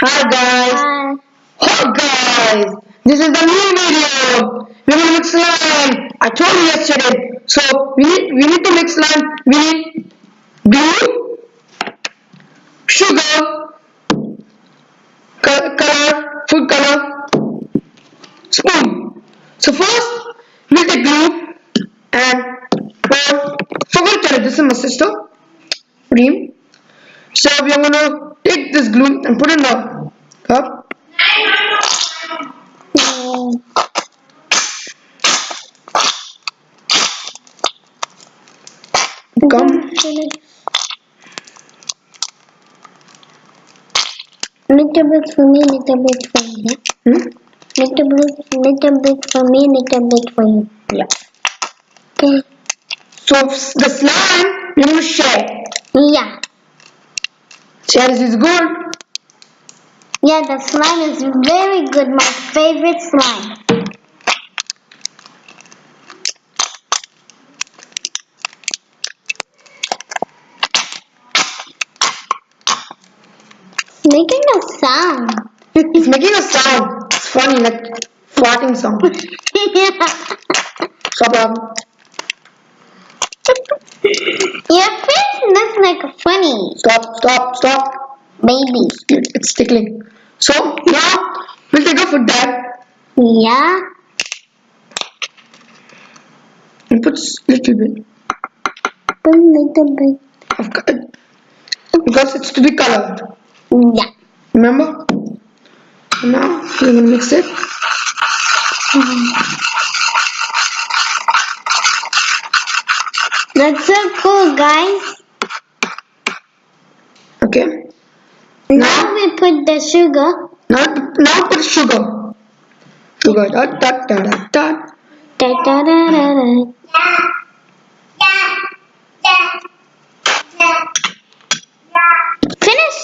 Hi guys. Hi. Oh guys, this is the new video. We're gonna mix slime. I told you yesterday. So we need to mix slime. We need glue, sugar, color, food color, spoon. So first we'll take glue and forget to this is my sister, Reem. So we are gonna take this glue and put it in the cup. Come. Little bit for me, little bit for you. Little bit for me, little bit for you. Yeah. Okay. So the slime we're gonna share. Yeah. Share is good. Yeah, the slime is very good. My favorite slime. Making a sound. It's making a sound. It's funny, like farting sound. Stop up. Your face looks like funny. Stop. Baby. It's tickling. So now we'll take a foot dab Yeah. and put little bit A little bit. of color because it's to be colored. Yeah. Remember? Now we're gonna mix it. That's so cool, guys. Okay. Now we put the sugar. Now put sugar. Sugar. Dot. Da, da, da, da, da. Finish.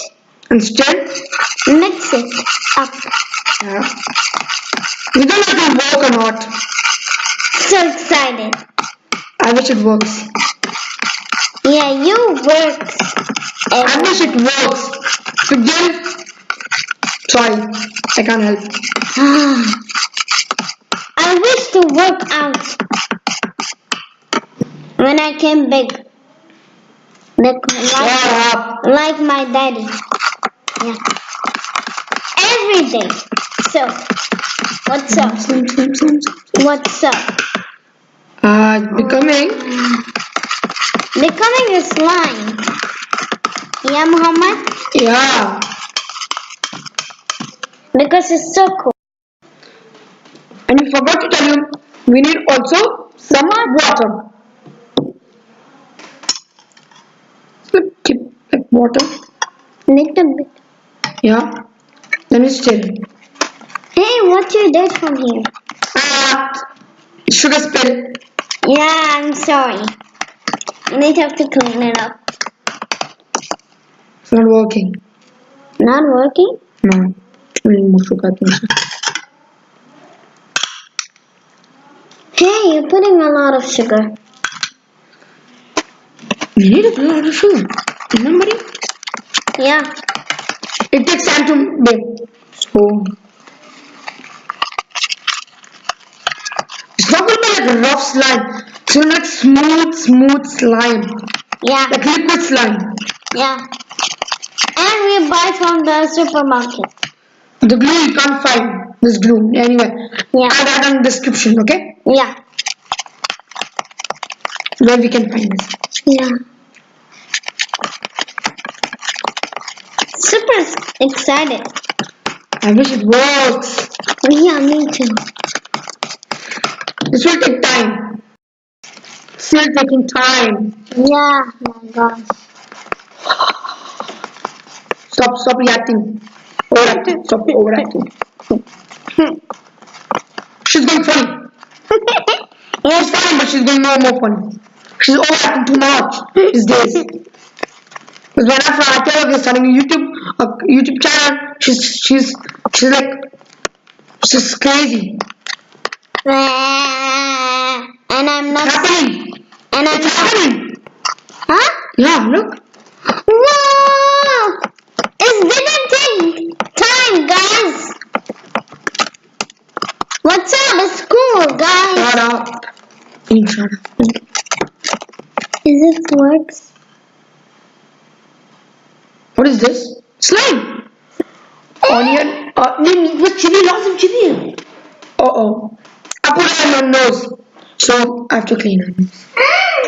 And still. Mix it up. Yeah. We don't know if it will work or not. So excited. I wish it works. Yeah, you works. I wish it works. But then, sorry, I can't help. I wish to work out when I came big. Like my daddy. Yeah. Every day. So, what's up? What's up? Becoming a slime. Yeah, Muhammad? Yeah. Because it's so cool. And we forgot to tell you, we need also some water. Keep like water. Little bit. Yeah. Then we stir. Hey, what you did from here? Sugar spill. Yeah, I'm sorry. You need to have to clean it up. It's not working. Not working? No. We need more sugar. Hey, you're putting a lot of sugar. We need a lot of sugar. Remember it? Yeah. It takes time to bake. So it's not going to be like a rough slime. It's going to be like smooth slime. Yeah. Like liquid slime. Yeah. And we buy from the supermarket. The glue you can't find. This glue. Anyway. Yeah. I'll add in the description, okay? Yeah. Where we can find this. Yeah. Super excited. I wish it works. Yeah, me too. This will take time. Still taking time. Yeah, my gosh. Stop reacting. Overacting. Stop overacting. She's going funny. She's funny, but she's going more funny. She's overacting too much these days. Because when I tell her we're starting a YouTube channel, she's crazy. And I'm not. It's happening. And I'm It's not. happening. Huh? Yeah, look. Whoa! It didn't take time. guys. Shut up. Shut up. Is this works? What is this? Slime. Onion. With chili. Lots of chili. Uh-oh. I put it on my nose. So I have to clean it.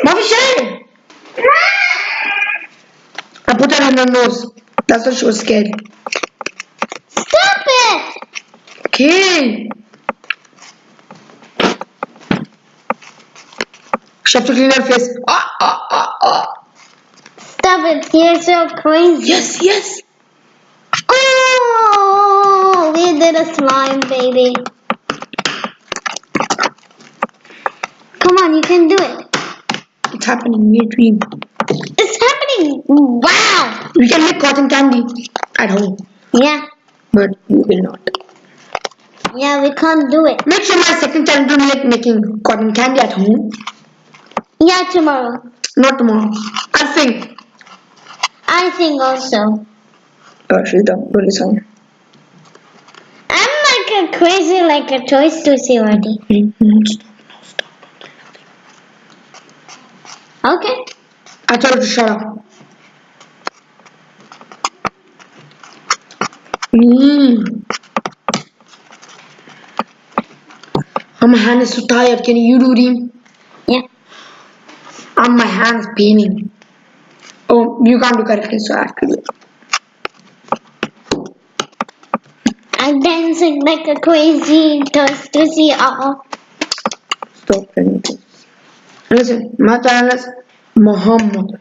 Mommy, shut it. I put her on her nose. That's why she was scared. Stop it! Okay. She have to clean her face. Stop it! You're so crazy. Yes, yes. Oh, we did a slime, baby. Come on, you can do it. It's happening in your dream. It's happening. Wow. We can make cotton candy at home, Yeah. but we will not. Yeah, we can't do it. Make sure my second channel will making cotton candy at home. Yeah, tomorrow. Not tomorrow. I think. I think also. Oh, she's done. Don't listen. I'm like a crazy, like a Toy Story already. Stop. Okay. I told her to shut up. My hand is so tired. Can you do it? Yeah. And my hand is paining. Oh, you can't do correctly, so I have to do it. I'm dancing like a crazy Toy Story. Stop telling me. Listen, my channel is Muhammad.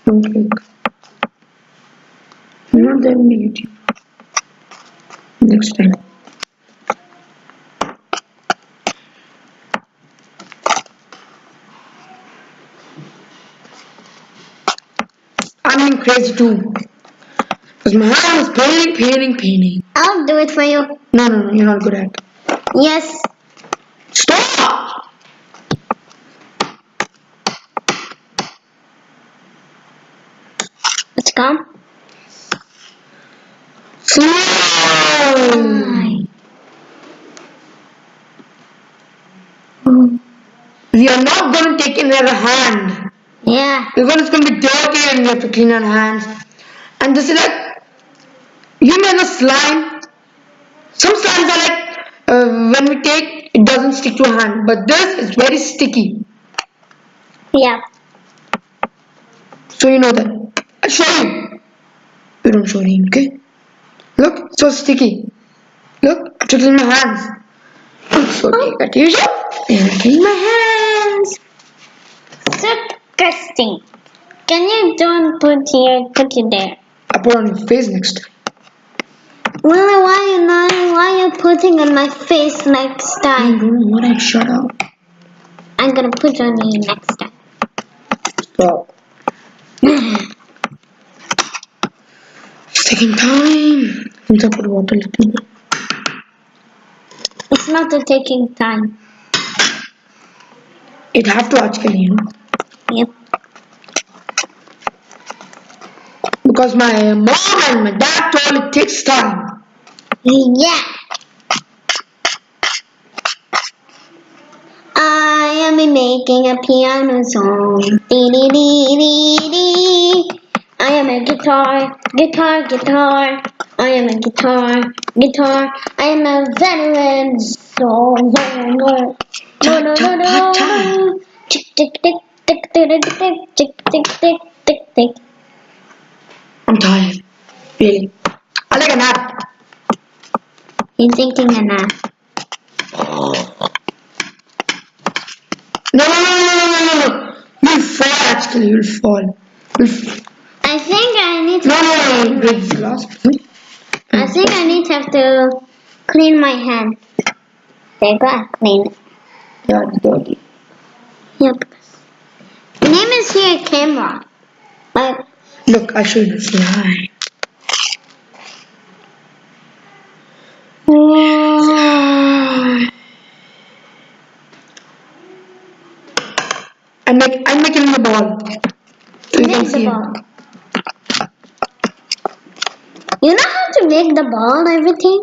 Don't click. Not there on YouTube. Next time. I'm being crazy too. Because my hand is paining. I'll do it for you. No, you're not good at it. Yes. Stop! Let's come. Slime! We are not going to take in our hand. Yeah. Because it's going to be dirty and we have to clean our hands. And this is like, you know the slime. Some slimes are like, when we take, it doesn't stick to our hand. But this is very sticky. Yeah. So you know that. I'll show you. You don't show him, okay? Look, so sticky. Look, I have to clean my hands. So take a tissue and clean my hands. Disgusting. Can you don't put it there? I put on your face next time. Well, why you putting on my face next I time? don't know what I shut up. I'm gonna put on you next time. Stop. It's taking time. Since I put water a little bit. It's not taking time. It have to actually, you know. Yep. Because my mom and my dad told it takes time. Yeah. I am making a piano song. Dee dee dee dee dee. I am a guitar. I am a guitar. I am a veteran. So. No. Tick tick tick tick tick tick tick tick tick tick tick. I'm tired. Really. I like a nap. He's taking a nap. No. You'll fall actually. You'll fall. I think I need to. No. Break the glass. I think I need to have to clean my hand. There you go, clean it. Yeah, it's dirty. Yep. The name is here camera. But Look, I showed you the slime. I'm making the ball. So you can make the see ball. it. You know how to make the ball and everything?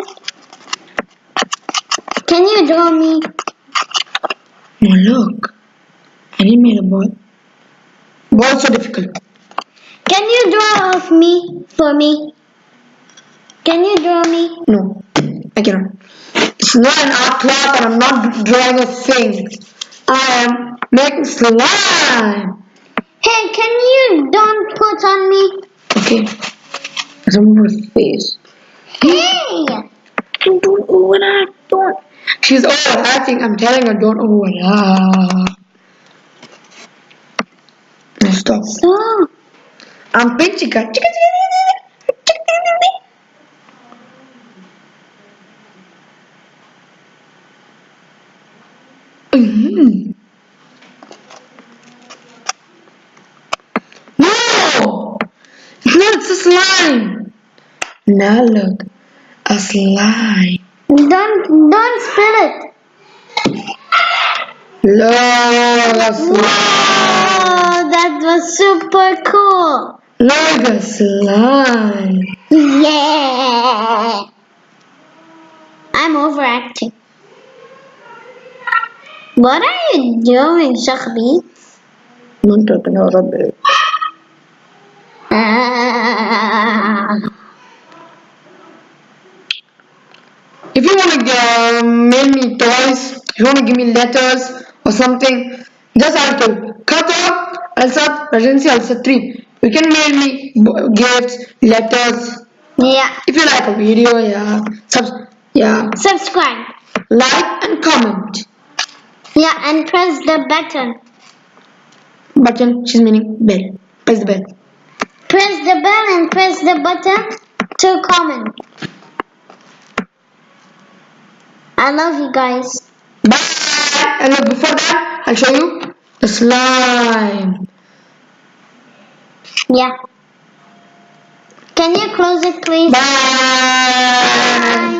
Can you draw me? Oh, look. I didn't make a ball. Ball's so difficult. Can you draw of me for me? Can you draw me? No, I cannot. It's not an art class and I'm not drawing a thing. I am making slime. Hey, can you don't put on me? Okay. Let's remove her face. Hey! Don't overact. Don't. She's overacting. I'm telling her don't overact. Now stop. So, I'm pinching her. Mm. No! It's not, it's a slime. Now look. A slime. don't spill it. Look, a slime. Whoa, that was super cool. Look, a slime. Yeah. I'm overacting. What are you doing, Shakbi? I'm talking about a bit. If you want to make me toys, if you want to give me letters or something, just article. Kata, Alsat, Rajansi, Alsat 3. You can mail me gifts, letters. Yeah. If you like a video, yeah. Subscribe. Like and comment. Yeah, and press the button. Button, she's meaning bell. Press the bell. Press the bell and press the button to comment. I love you guys. Bye! And look, before that, I'll show you the slime. Yeah. Can you close it, please? Bye! Bye.